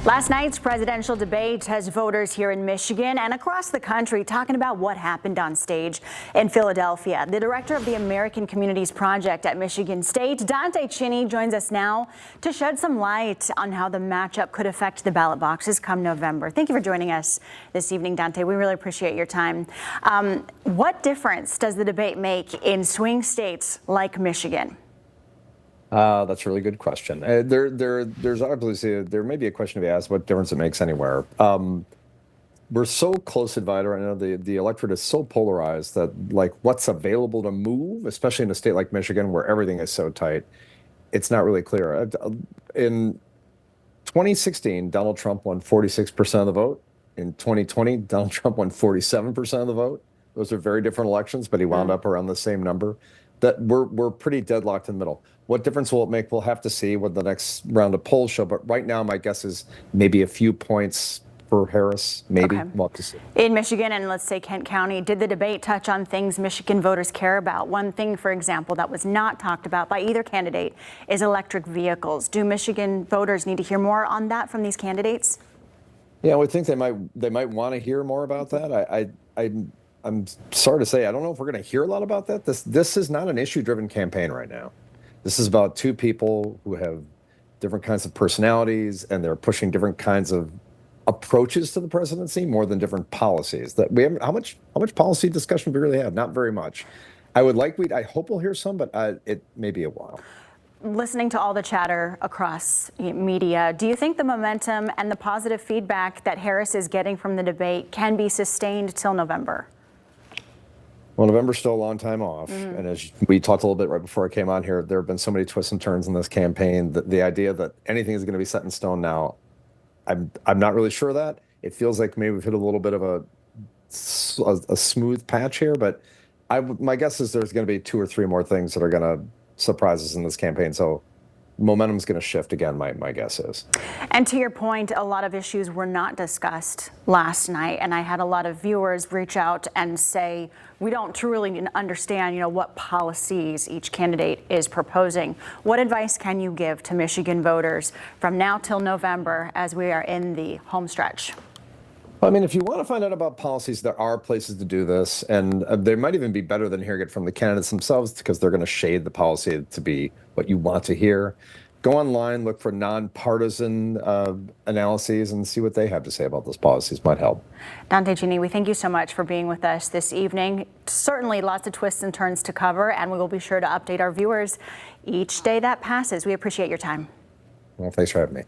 Last night's presidential debate has voters here in Michigan and across the country talking about what happened on stage in Philadelphia. The director of the American Communities Project at Michigan State, Dante Chinni, joins us now to shed some light on how the matchup could affect the ballot boxes come November. Thank you for joining us this evening, Dante. We really appreciate your time. What difference does the debate make in swing states like Michigan? That's a really good question. There's obviously there may be a question to be asked what difference it makes anywhere. We're so close divided right now. The electorate is so polarized that like what's available to move, especially in a state like Michigan where everything is so tight, it's not really clear. In 2016, Donald Trump won 46% of the vote. In 2020, Donald Trump won 47% of the vote. Those are very different elections, but he wound up around the same number. That we're pretty deadlocked in the middle. What difference will it make? We'll have to see what the next round of polls show. But right now, my guess is maybe a few points for Harris. Maybe we'll have to see. In Michigan and let's say Kent County, did the debate touch on things Michigan voters care about? One thing, for example, that was not talked about by either candidate is electric vehicles. Do Michigan voters need to hear more on that from these candidates? Yeah, I would think they might want to hear more about that. I'm sorry to say, I don't know if we're going to hear a lot about that. This is not an issue-driven campaign right now. This is about two people who have different kinds of personalities, and they're pushing different kinds of approaches to the presidency more than different policies. That we haven't. How much policy discussion we really have? Not very much. I hope we'll hear some, but it may be a while. Listening to all the chatter across media, do you think the momentum and the positive feedback that Harris is getting from the debate can be sustained till November? Well, November's still a long time off. And as we talked a little bit right before I came on here, there have been so many twists and turns in this campaign that the idea that anything is going to be set in stone now, I'm not really sure of that. It feels like maybe we've hit a little bit of a smooth patch here, but my guess is there's going to be 2 or 3 more things that are going to surprise us in this campaign. So momentum's going to shift again, my guess is. And to your point, a lot of issues were not discussed last night, and I had a lot of viewers reach out and say, we don't truly understand, what policies each candidate is proposing. What advice can you give to Michigan voters from now till November as we are in the home stretch? I mean, if you want to find out about policies, there are places to do this, and they might even be better than hearing it from the candidates themselves because they're going to shade the policy to be what you want to hear. Go online, look for nonpartisan analyses, and see what they have to say about those policies. Might help. Dante Chinni, we thank you so much for being with us this evening. Certainly lots of twists and turns to cover, and we will be sure to update our viewers each day that passes. We appreciate your time. Well, thanks for having me.